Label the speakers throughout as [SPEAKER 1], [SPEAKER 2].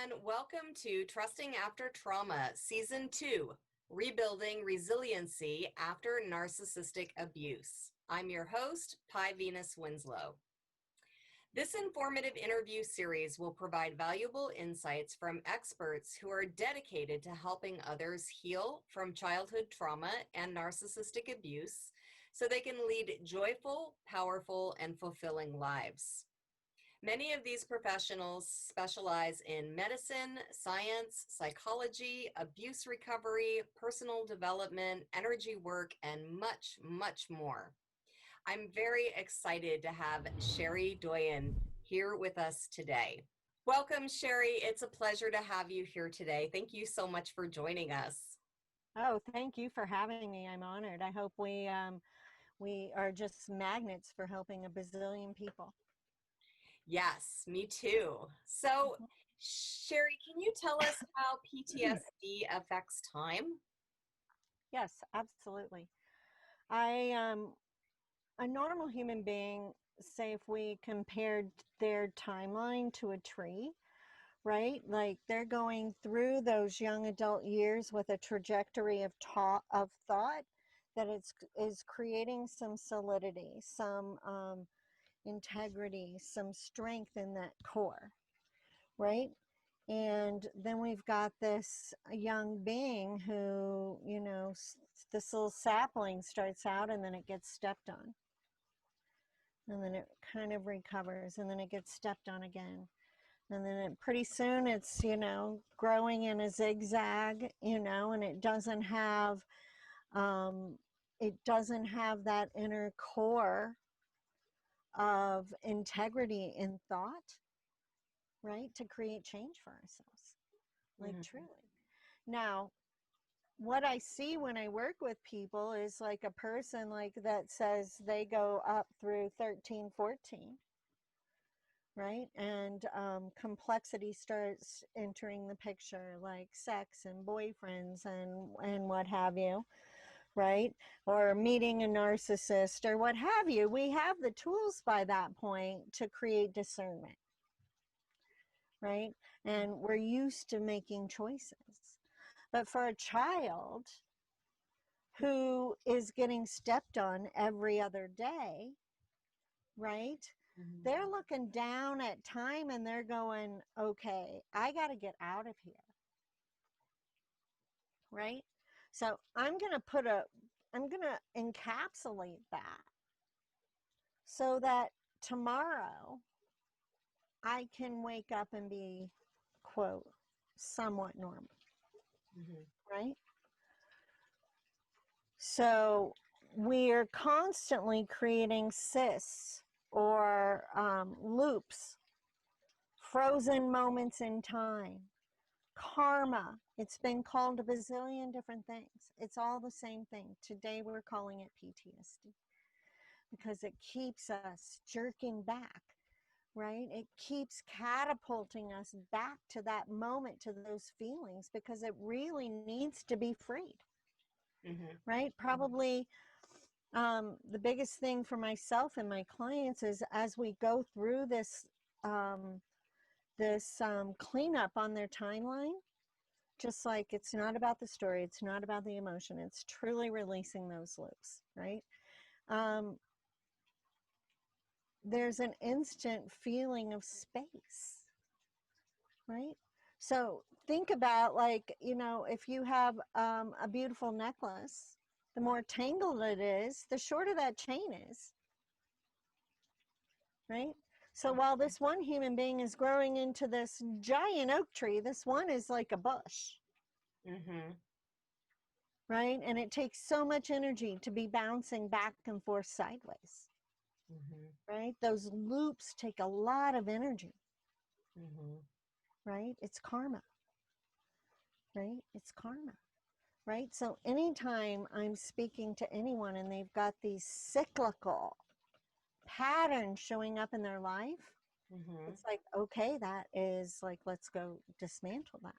[SPEAKER 1] everyone. Welcome to Trusting After Trauma, Season 2, Rebuilding Resiliency After Narcissistic Abuse. I'm your host, Pi Venus Winslow. This informative interview series will provide valuable insights from experts who are dedicated to helping others heal from childhood trauma and narcissistic abuse so they can lead joyful, powerful, and fulfilling lives. Many of these professionals specialize in medicine, science, psychology, abuse recovery, personal development, energy work, and much, much more. I'm very excited to have Cherie Doyen here with us today. Welcome, Cherie. It's a pleasure to have you here today. Thank you so much for joining us.
[SPEAKER 2] Oh, thank you for having me. I'm honored. I hope we are just magnets for helping a bazillion people.
[SPEAKER 1] Yes, me too. So, Cherie, can you tell us how PTSD affects time?
[SPEAKER 2] Yes, absolutely. A normal human being, say if we compared their timeline to a tree, right? Like they're going through those young adult years with a trajectory of thought that is creating some solidity, some integrity, some strength in that core, right? And then we've got this young being who, this little sapling starts out and then it gets stepped on. And then it kind of recovers and then it gets stepped on again. And then pretty soon it's, growing in a zigzag, and it doesn't have that inner core of integrity in thought, right? To create change for ourselves, like truly. Now, what I see when I work with people is like a person like that says they go up through 13, 14, right? And complexity starts entering the picture, like sex and boyfriends and what have you, right? Or meeting a narcissist or what have you. We have the tools by that point to create discernment, right? And we're used to making choices. But for a child who is getting stepped on every other day, right? They're looking down at time and they're going, okay, I got to get out of here, right? So I'm going to encapsulate that so that tomorrow I can wake up and be, quote, somewhat normal, right? So we are constantly creating cysts or loops, frozen moments in time, karma. It's been called a bazillion different things. It's all the same thing. Today we're calling it PTSD because it keeps us jerking back, right? It keeps catapulting us back to that moment, to those feelings, because it really needs to be freed, right? Probably the biggest thing for myself and my clients is as we go through this cleanup on their timeline, just like it's not about the story, it's not about the emotion, it's truly releasing those loops, right? There's an instant feeling of space, right? So think about, like, if you have a beautiful necklace, the more tangled it is, the shorter that chain is, right? So while this one human being is growing into this giant oak tree, this one is like a bush. Right? And it takes so much energy to be bouncing back and forth sideways. Right? Those loops take a lot of energy. Right? It's karma. Right? It's karma. Right? So anytime I'm speaking to anyone and they've got these cyclical patterns showing up in their life, it's like, okay, that is like, let's go dismantle that.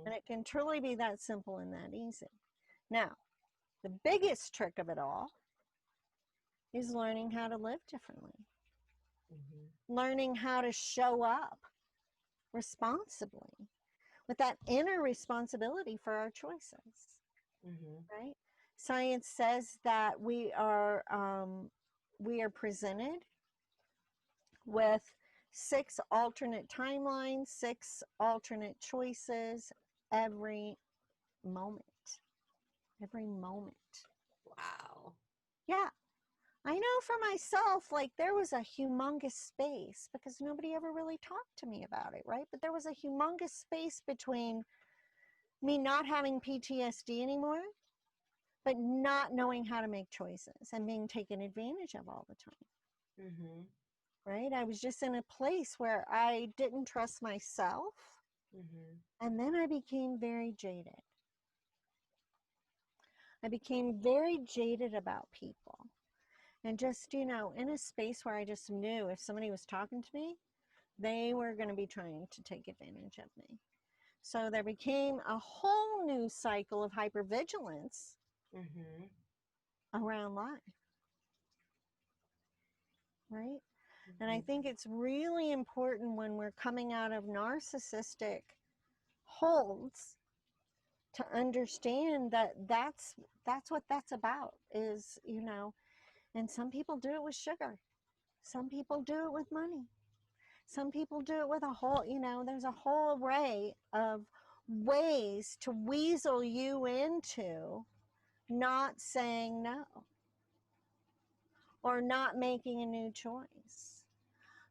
[SPEAKER 2] And it can truly be that simple and that easy. Now, the biggest trick of it all is learning how to live differently. Learning how to show up responsibly, with that inner responsibility for our choices,
[SPEAKER 1] Mm-hmm.
[SPEAKER 2] right? Science says that we are presented with 6 alternate timelines, 6 alternate choices every moment. Every moment.
[SPEAKER 1] Wow.
[SPEAKER 2] Yeah. I know for myself, like there was a humongous space because nobody ever really talked to me about it, right? But there was a humongous space between me not having PTSD anymore, but not knowing how to make choices and being taken advantage of all the time,
[SPEAKER 1] Mm-hmm.
[SPEAKER 2] right? I was just in a place where I didn't trust myself.
[SPEAKER 1] Mm-hmm.
[SPEAKER 2] And then I became very jaded. I became very jaded about people. And just, in a space where I just knew if somebody was talking to me, they were going to be trying to take advantage of me. So there became a whole new cycle of hypervigilance
[SPEAKER 1] Mm-hmm.
[SPEAKER 2] around life, right? And I
[SPEAKER 1] Mm-hmm.
[SPEAKER 2] think it's really important when we're coming out of narcissistic holds to understand that that's what that's about is, and some people do it with sugar. Some people do it with money. Some people do it with a whole, there's a whole array of ways to weasel you into not saying no or not making a new choice.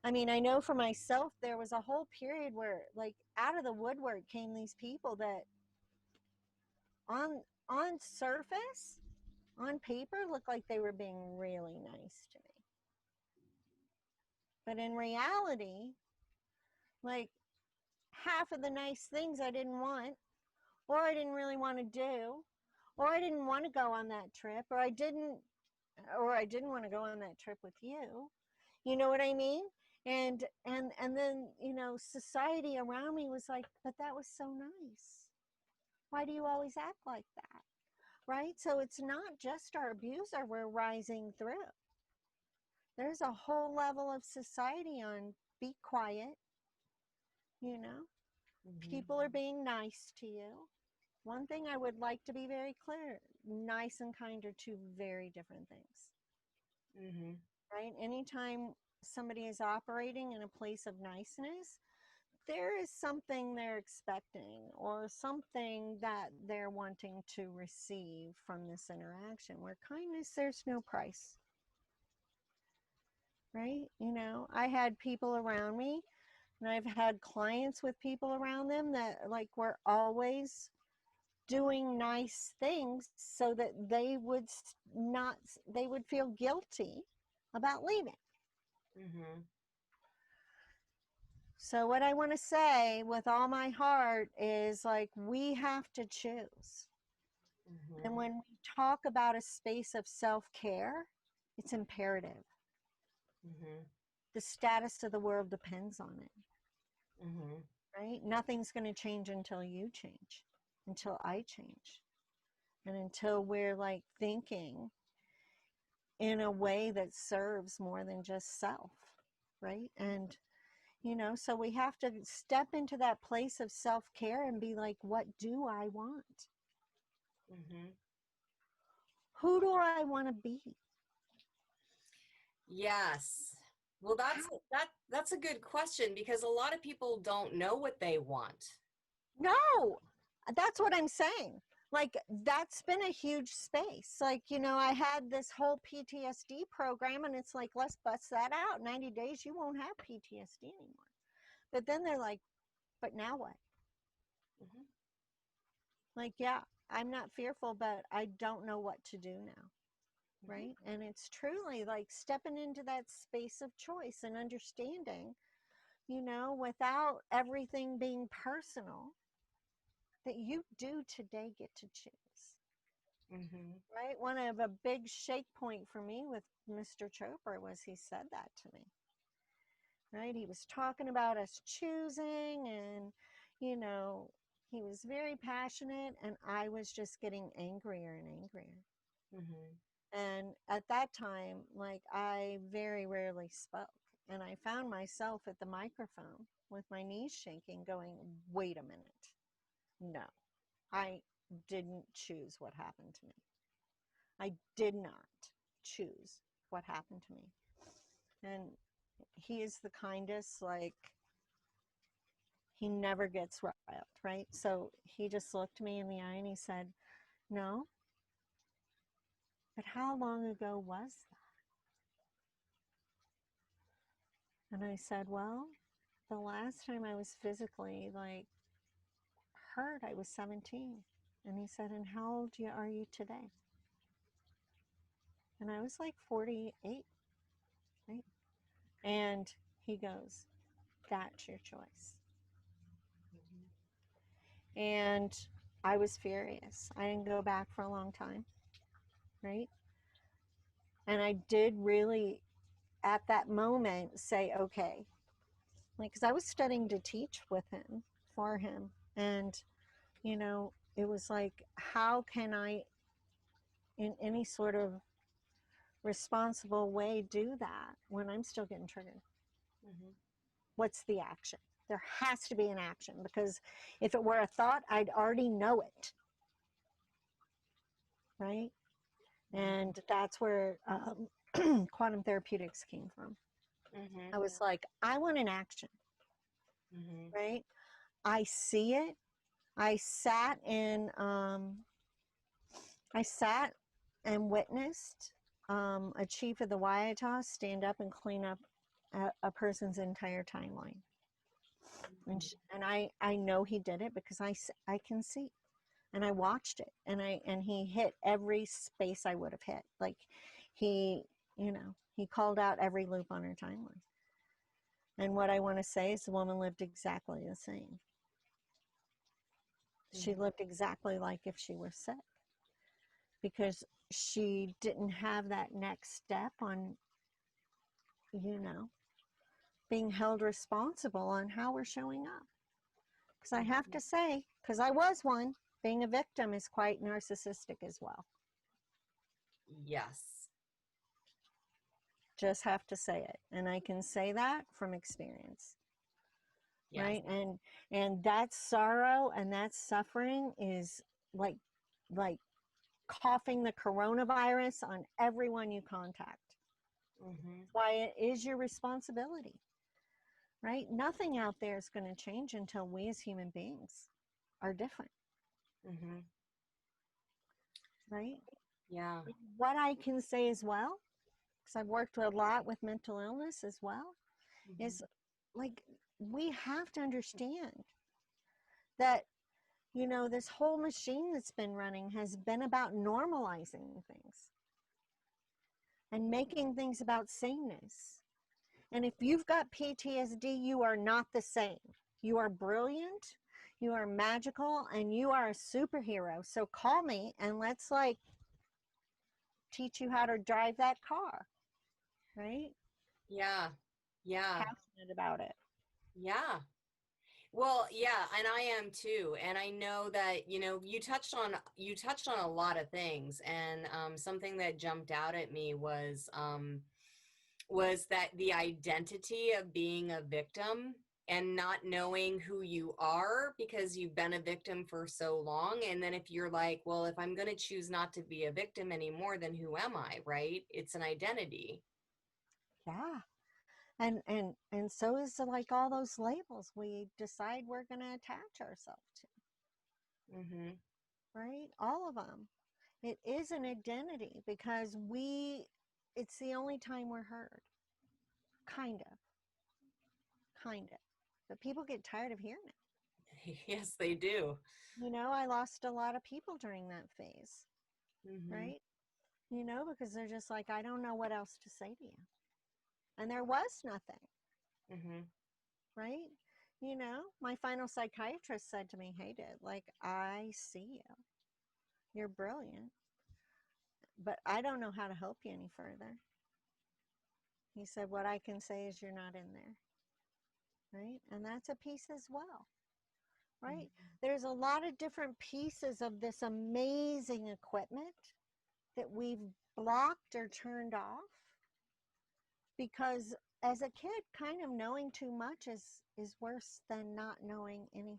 [SPEAKER 2] I mean, I know for myself, there was a whole period where, like, out of the woodwork came these people that on on surface, on paper, looked like they were being really nice to me. But in reality, like, half of the nice things I didn't want, or I didn't really want to do, or I didn't want to go on that trip, or I didn't want to go on that trip with you. You know what I mean? And then, society around me was like, but that was so nice. Why do you always act like that? Right? So it's not just our abuser we're rising through. There's a whole level of society on be quiet, you know.
[SPEAKER 1] Mm-hmm.
[SPEAKER 2] People are being nice to you. One thing I would like to be very clear, nice and kind are two very different things,
[SPEAKER 1] Mm-hmm.
[SPEAKER 2] right? Anytime somebody is operating in a place of niceness, there is something they're expecting or something that they're wanting to receive from this interaction. Where kindness, there's no price, right? I had people around me and I've had clients with people around them that like were always doing nice things so that not they would feel guilty about leaving.
[SPEAKER 1] Mm-hmm.
[SPEAKER 2] So what I want to say with all my heart is like we have to choose. And
[SPEAKER 1] Mm-hmm.
[SPEAKER 2] when we talk about a space of self-care, it's imperative.
[SPEAKER 1] Mm-hmm.
[SPEAKER 2] The status of the world depends on it,
[SPEAKER 1] Mm-hmm.
[SPEAKER 2] right? Nothing's going to change until you change, until I change, and until we're like thinking in a way that serves more than just self, right? And, so we have to step into that place of self-care and be like, what do I want?
[SPEAKER 1] Mm-hmm.
[SPEAKER 2] Who do I want to be?
[SPEAKER 1] Yes. Well, that's a good question because a lot of people don't know what they want.
[SPEAKER 2] No, that's what I'm saying. Like, that's been a huge space. Like, I had this whole PTSD program, and it's like, let's bust that out. 90 days, you won't have PTSD anymore. But then they're like, but now what?
[SPEAKER 1] Mm-hmm.
[SPEAKER 2] Like, yeah, I'm not fearful, but I don't know what to do now.
[SPEAKER 1] Mm-hmm.
[SPEAKER 2] Right. And it's truly like stepping into that space of choice and understanding, without everything being personal, that you do today get to choose.
[SPEAKER 1] Mm-hmm.
[SPEAKER 2] Right. One of a big shake point for me with Mr. Chopra was he said that to me. Right. He was talking about us choosing and, you know, he was very passionate and I was just getting angrier and angrier.
[SPEAKER 1] Mm-hmm.
[SPEAKER 2] And at that time, like I very rarely spoke. And I found myself at the microphone with my knees shaking, going, wait a minute. No, I didn't choose what happened to me. I did not choose what happened to me. And he is the kindest, like, he never gets riled, right? So he just looked me in the eye and he said, no, but how long ago was that? And I said, well, the last time I was physically like hurt, I was 17. And he said, and how old are you today? And I was like 48, right? And he goes, that's your choice. And I was furious. I didn't go back for a long time, right? And I did really, at that moment, say, okay, like, because I was studying to teach with him, for him. And, you know, it was like, how can I, in any sort of responsible way, do that when I'm still getting triggered? Mm-hmm. What's the action? There has to be an action, because if it were a thought, I'd already know it. Right? And that's where quantum therapeutics came from. Mm-hmm. I was like, I want an action. Mm-hmm. Right? I see it. I sat and witnessed a chief of the Waiata stand up and clean up a person's entire timeline. Mm-hmm. And I know he did it because I can see. And I watched it, and he hit every space I would have hit. Like, he called out every loop on her timeline. And what I want to say is the woman lived exactly the same. She lived exactly like if she were sick, because she didn't have that next step on, being held responsible on how we're showing up. Because I have to say, because I was one, being a victim is quite narcissistic as well.
[SPEAKER 1] Yes.
[SPEAKER 2] Just have to say it. And I can say that from experience. Yes. Right? And that sorrow and that suffering is like coughing the coronavirus on everyone you contact. Mm-hmm. Why it is your responsibility. Right? Nothing out there is going to change until we as human beings are different. Mm-hmm. Right?
[SPEAKER 1] Yeah.
[SPEAKER 2] What I can say as well, because I've worked a lot with mental illness as well, mm-hmm. is like, we have to understand that, this whole machine that's been running has been about normalizing things and making things about sameness. And if you've got PTSD, you are not the same. You are brilliant, you are magical, and you are a superhero. So call me and let's teach you how to drive that car. Right?
[SPEAKER 1] Yeah. Yeah.
[SPEAKER 2] Passionate about it.
[SPEAKER 1] Yeah. Well, yeah, and I am too. And I know that, you touched on a lot of things, and something that jumped out at me was that the identity of being a victim and not knowing who you are because you've been a victim for so long. And then if you're like, well, if I'm going to choose not to be a victim anymore, then who am I, right? It's an identity.
[SPEAKER 2] Yeah. And so is like all those labels we decide we're going to attach ourselves to. Mm-hmm. Right? All of them. It is an identity because it's the only time we're heard. Kind of. But people get tired of hearing it.
[SPEAKER 1] Yes, they do.
[SPEAKER 2] I lost a lot of people during that phase. Mm-hmm. Right? Because they're just like, I don't know what else to say to you. And there was nothing. Mm-hmm. Right? My final psychiatrist said to me, hey, dude, like, I see you. You're brilliant. But I don't know how to help you any further. He said, what I can say is you're not in there. Right? And that's a piece as well. Right? Mm-hmm. There's a lot of different pieces of this amazing equipment that we've blocked or turned off because as a kid, kind of knowing too much is worse than not knowing anything,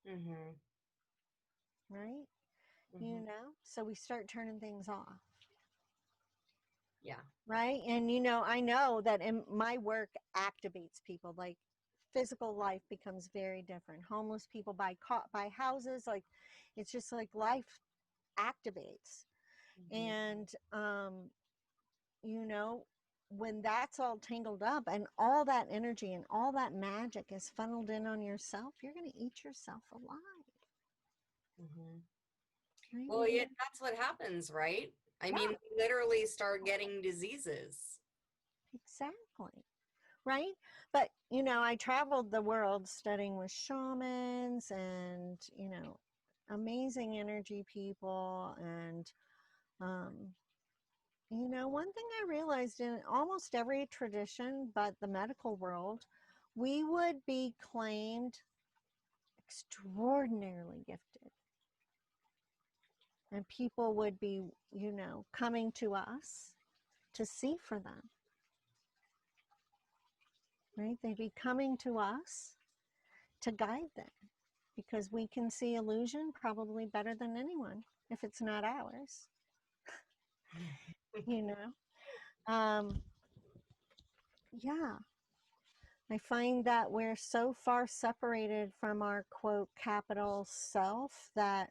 [SPEAKER 1] Mm-hmm.
[SPEAKER 2] right?
[SPEAKER 1] Mm-hmm.
[SPEAKER 2] So we start turning things off,
[SPEAKER 1] Yeah.
[SPEAKER 2] right? And I know that in my work activates people. Like physical life becomes very different. Homeless people buy houses. Like it's just like life activates.
[SPEAKER 1] Mm-hmm.
[SPEAKER 2] And you know, when that's all tangled up and all that energy and all that magic is funneled in on yourself, you're going to eat yourself alive.
[SPEAKER 1] Mm-hmm.
[SPEAKER 2] Right?
[SPEAKER 1] Well, yeah, that's what happens, right? I mean,
[SPEAKER 2] Yeah,
[SPEAKER 1] we literally start getting diseases.
[SPEAKER 2] exactly. Right? But, I traveled the world studying with shamans and, amazing energy people. And, one thing I realized in almost every tradition but the medical world, we would be claimed extraordinarily gifted. And people would be, coming to us to see for them, right? They'd be coming to us to guide them because we can see illusion probably better than anyone if it's not ours, you know? Yeah, I find that we're so far separated from our quote capital self that,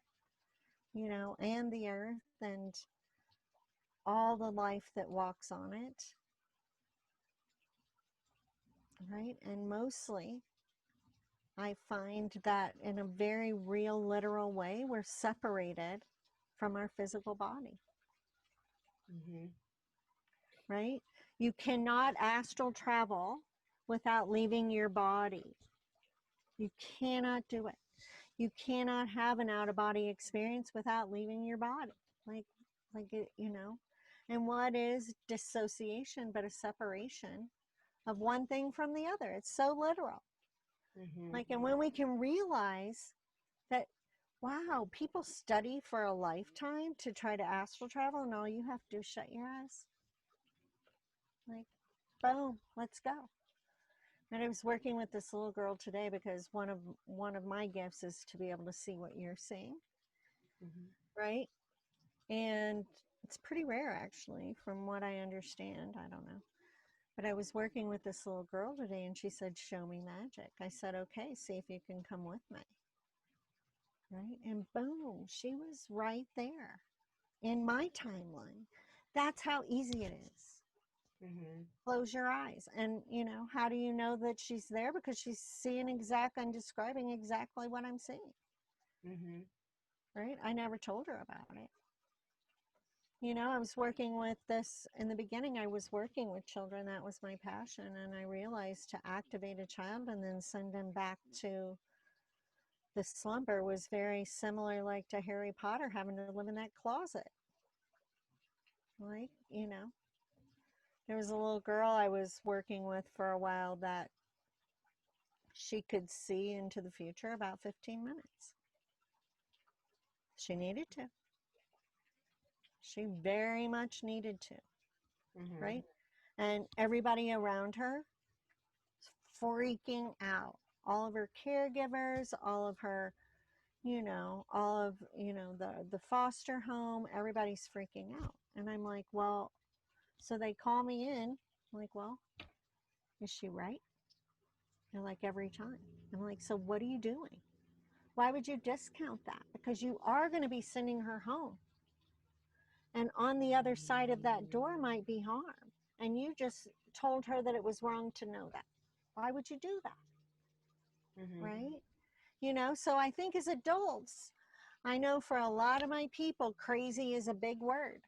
[SPEAKER 2] and the earth and all the life that walks on it, right? And mostly I find that in a very real, literal way, we're separated from our physical body,
[SPEAKER 1] Mm-hmm.
[SPEAKER 2] right? You cannot astral travel without leaving your body. You cannot do it. You cannot have an out of body experience without leaving your body. Like it. And what is dissociation but a separation of one thing from the other? It's so literal.
[SPEAKER 1] Mm-hmm.
[SPEAKER 2] And when we can realize that, wow, people study for a lifetime to try to astral travel, and all you have to do is shut your eyes. Like, boom, let's go. And I was working with this little girl today because one of my gifts is to be able to see what you're seeing,
[SPEAKER 1] Mm-hmm.
[SPEAKER 2] right? And it's pretty rare, actually, from what I understand. I don't know. But I was working with this little girl today, and she said, "Show me magic." I said, "Okay, see if you can come with me." Right? And boom, she was right there in my timeline. That's how easy it is.
[SPEAKER 1] Mm-hmm.
[SPEAKER 2] Close your eyes. And, how do you know that she's there? Because she's seeing I'm describing exactly what I'm seeing.
[SPEAKER 1] Mm-hmm.
[SPEAKER 2] Right? I never told her about it. I was working with this in the beginning. I was working with children. That was my passion. And I realized to activate a child and then send them back to the slumber was very similar, like to Harry Potter having to live in that closet. Like, there was a little girl I was working with for a while that she could see into the future about 15 minutes. She needed to. She very much needed to,
[SPEAKER 1] Mm-hmm.
[SPEAKER 2] right? And everybody around her freaking out. All of her caregivers, all of her, all of, the foster home, everybody's freaking out. And I'm like, well, so they call me in. I'm like, well, is she right? They're like, every time. I'm like, so what are you doing? Why would you discount that? Because you are going to be sending her home. And on the other side of that door might be harm. And you just told her that it was wrong to know that. Why would you do that?
[SPEAKER 1] Mm-hmm.
[SPEAKER 2] Right? So I think as adults, I know for a lot of my people, crazy is a big word.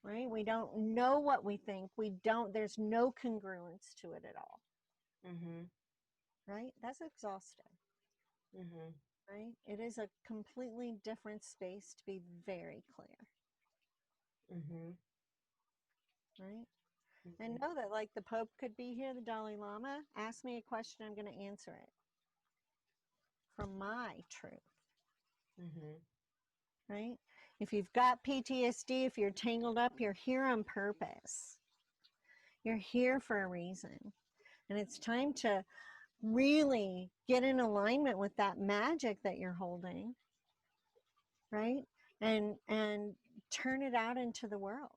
[SPEAKER 2] Right? We don't know what we think. There's no congruence to it at all.
[SPEAKER 1] Mm-hmm.
[SPEAKER 2] Right? That's exhausting.
[SPEAKER 1] Mm-hmm.
[SPEAKER 2] Right? It is a completely different space, to be very clear.
[SPEAKER 1] Mm-hmm.
[SPEAKER 2] Right? And
[SPEAKER 1] Mm-hmm.
[SPEAKER 2] know that, like, the Pope could be here, the Dalai Lama. Ask me a question, I'm going to answer it from my truth.
[SPEAKER 1] Mm-hmm.
[SPEAKER 2] Right? If you've got PTSD, if you're tangled up, you're here on purpose. You're here for a reason. And it's time to really get in alignment with that magic that you're holding, right? And turn it out into the world.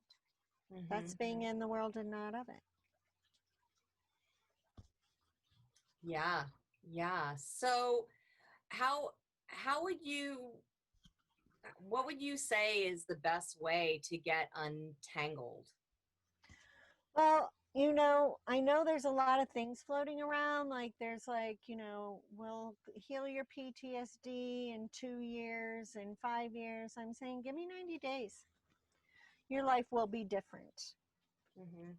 [SPEAKER 2] That's being in the world and not of it.
[SPEAKER 1] Yeah. Yeah. So how would what would you say is the best way to get untangled?
[SPEAKER 2] Well, I know there's a lot of things floating around. Like there's like, we'll heal your PTSD in 2 years, in 5 years. I'm saying, give me 90 days. Your life will be different.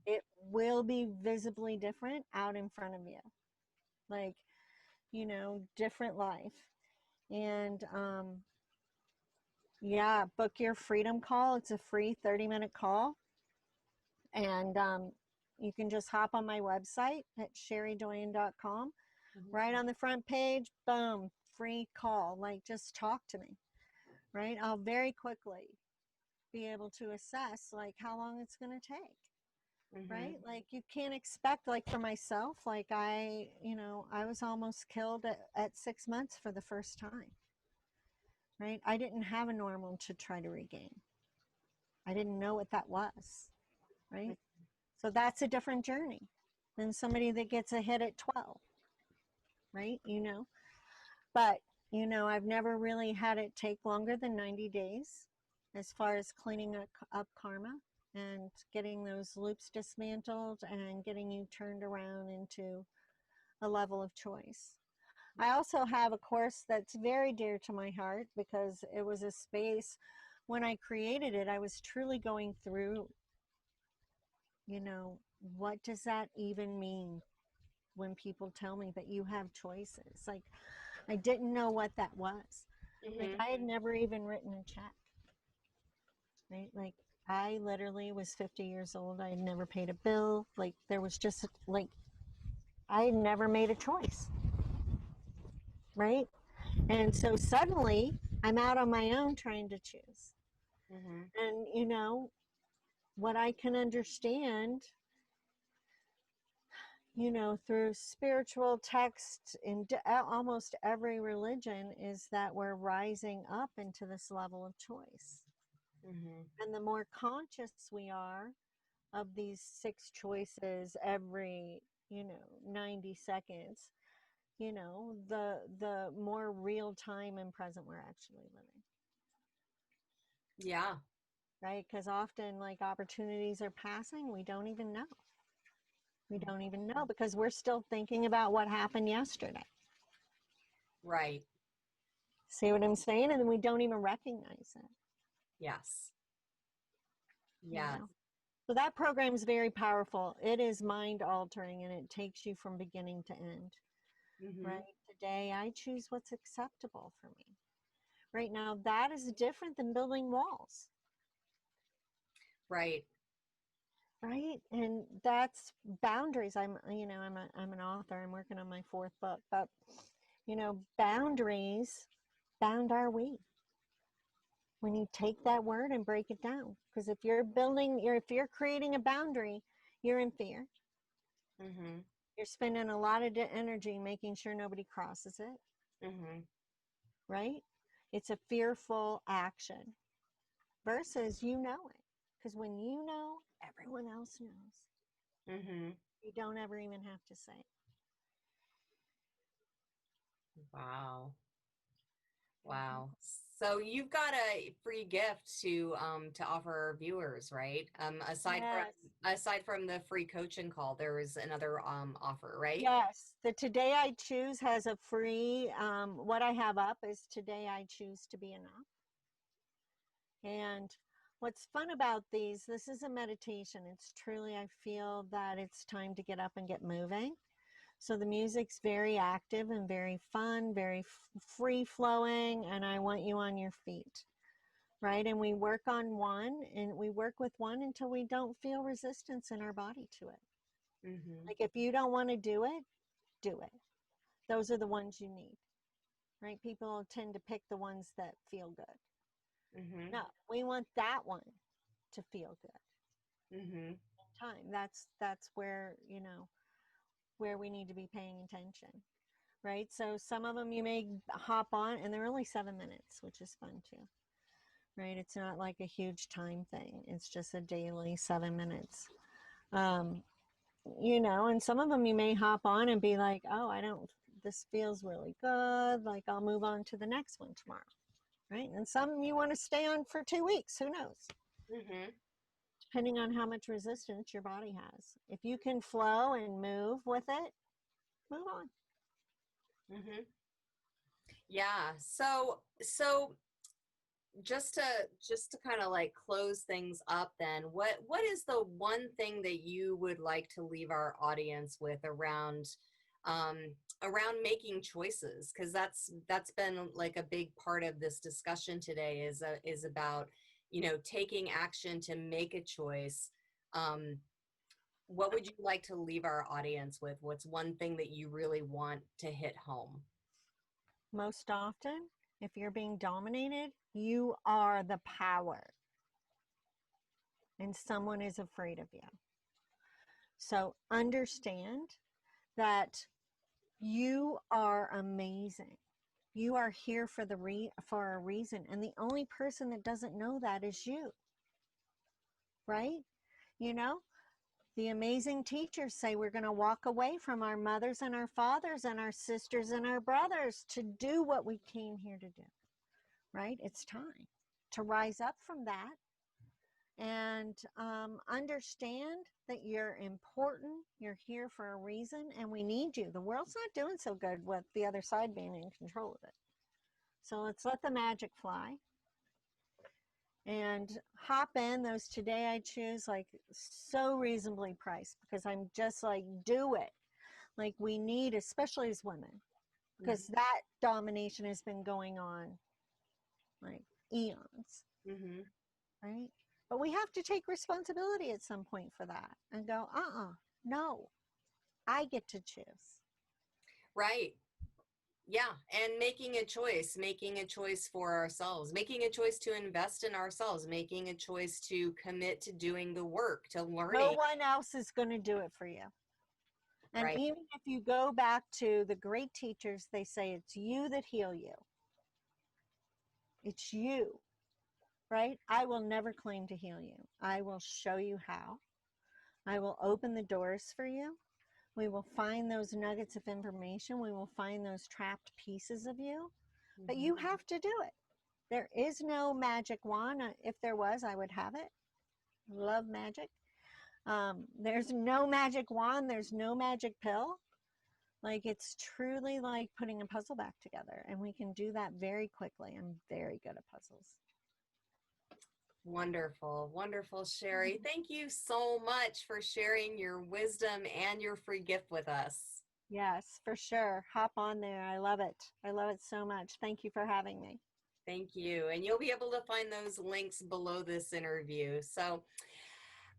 [SPEAKER 2] It will be visibly different out in front of you. Like, different life. And yeah, book your freedom call. It's a free 30-minute call. And you can just hop on my website at cheriedoyen.com. Right on the front page, boom, free call. Like, just talk to me, right? I'll very quickly be able to assess like how long it's going to take, right? Like, you can't expect, like for myself, like I was almost killed at 6 months for the first time, right? I didn't have a normal to try to regain. I didn't know what that was, right? So that's a different journey than somebody that gets a hit at 12, right? But, I've never really had it take longer than 90 days as far as cleaning up karma and getting those loops dismantled and getting you turned around into a level of choice. I also have a course that's very dear to my heart because it was a space when I created it, I was truly going through, what does that even mean when people tell me that you have choices? Like, I didn't know what that was. Like, I had never even written a check, right? Like, I literally was 50 years old. I had never paid a bill. Like, there was just like, I had never made a choice, right? And so suddenly I'm out on my own trying to choose. And, what I can understand, through spiritual text in almost every religion is that we're rising up into this level of choice. And the more conscious we are of these 6 choices every, 90 seconds, the more real time and present we're actually living.
[SPEAKER 1] Yeah.
[SPEAKER 2] Right? Because often, like, opportunities are passing, we don't even know. We don't even know because we're still thinking about what happened yesterday.
[SPEAKER 1] Right.
[SPEAKER 2] See what I'm saying? And then we don't even recognize it.
[SPEAKER 1] Yes. Yes.
[SPEAKER 2] So that program is very powerful. It is mind altering and it takes you from beginning to end. Right? Today, I choose what's acceptable for me. Right now, that is different than building walls.
[SPEAKER 1] Right.
[SPEAKER 2] Right? And that's boundaries. I'm an author. I'm working on my 4th book, but boundaries, bound are we? When you take that word and break it down, because if you're creating a boundary, you're in fear. You're spending a lot of energy making sure nobody crosses it. Right? It's a fearful action versus it. Because when you know, everyone else knows. You don't ever even have to say it.
[SPEAKER 1] Wow. Wow. So you've got a free gift to offer our viewers, right? Aside from the free coaching call, there was another offer, right?
[SPEAKER 2] Yes. The Today I Choose has a free, what I have up is Today I Choose to Be Enough. And what's fun about these, this is a meditation. It's truly, I feel that it's time to get up and get moving. So the music's very active and very fun, very free flowing, and I want you on your feet, right? And we work on one, and we work with one until we don't feel resistance in our body to it. Like, if you don't want to do it, do it. Those are the ones you need, right? People tend to pick the ones that feel good. No, we want that one to feel good. time. That's where, you know, where we need to be paying attention, right? So some of them you may hop on and they're only 7 minutes, which is fun too, right? It's not like a huge time thing. It's just a daily 7 minutes. You know, and some of them you may hop on and be like, oh, this feels really good. Like I'll move on to the next one tomorrow, right? And some you want to stay on for 2 weeks. Who knows?
[SPEAKER 1] Mm-hmm.
[SPEAKER 2] Depending on how much resistance your body has. If you can flow and move with it, move on.
[SPEAKER 1] Mm-hmm. Yeah. So just to kind of like close things up then, what is the one thing that you would like to leave our audience with um around making choices? Because that's been like a big part of this discussion today is about, you know, taking action to make a choice. What would you like to leave our audience with? What's one thing that you really want to hit home?
[SPEAKER 2] Most often, if you're being dominated, you are the power and someone is afraid of you. So understand that you are amazing. You are here for for a reason, and the only person that doesn't know that is you. Right? You know, the amazing teachers say we're going to walk away from our mothers and our fathers and our sisters and our brothers to do what we came here to do. Right? It's time to rise up from that and understand that you're important. You're here for a reason, and we need you. The world's not doing so good with the other side being in control of it. So let's let the magic fly and hop in. Those Today I Choose, like, so reasonably priced, because I'm just like, do it. Like, we need, especially as women, because that domination has been going on like eons,
[SPEAKER 1] Mm-hmm.
[SPEAKER 2] right? But we have to take responsibility at some point for that and go, no, I get to choose.
[SPEAKER 1] Right. Yeah, and making a choice for ourselves, making a choice to invest in ourselves, making a choice to commit to doing the work, to
[SPEAKER 2] No
[SPEAKER 1] learning.
[SPEAKER 2] one else is going to do it for you. And
[SPEAKER 1] Right.
[SPEAKER 2] even if you go back to the great teachers, they say it's you that heal you. It's you, right? I will never claim to heal you. I will show you how. I will open the doors for you. We will find those nuggets of information. We will find those trapped pieces of you. But
[SPEAKER 1] Mm-hmm.
[SPEAKER 2] you have to do it. There is no magic wand. If there was, I would have it. Love magic. There's no magic wand. There's no magic pill. Like, it's truly like putting a puzzle back together. And we can do that very quickly. I'm very good at puzzles.
[SPEAKER 1] Wonderful, wonderful, Cherie. Thank you so much for sharing your wisdom and your free gift with us.
[SPEAKER 2] Yes, for sure. Hop on there. I love it. I love it so much. Thank you for having me.
[SPEAKER 1] Thank you. And you'll be able to find those links below this interview. So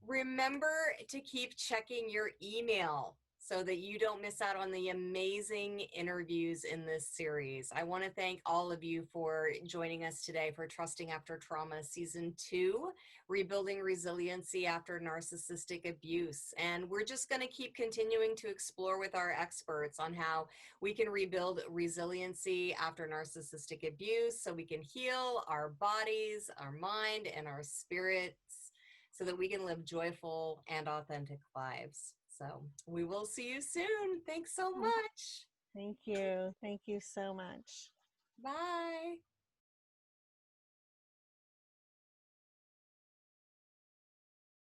[SPEAKER 1] remember to keep checking your email so that you don't miss out on the amazing interviews in this series. I want to thank all of you for joining us today for Trusting After Trauma Season 2, Rebuilding Resiliency After Narcissistic Abuse. And we're just going to keep continuing to explore with our experts on how we can rebuild resiliency after narcissistic abuse so we can heal our bodies, our mind, and our spirits, so that we can live joyful and authentic lives. So we will see you soon. Thanks so much.
[SPEAKER 2] Thank you. Thank you so much.
[SPEAKER 1] Bye.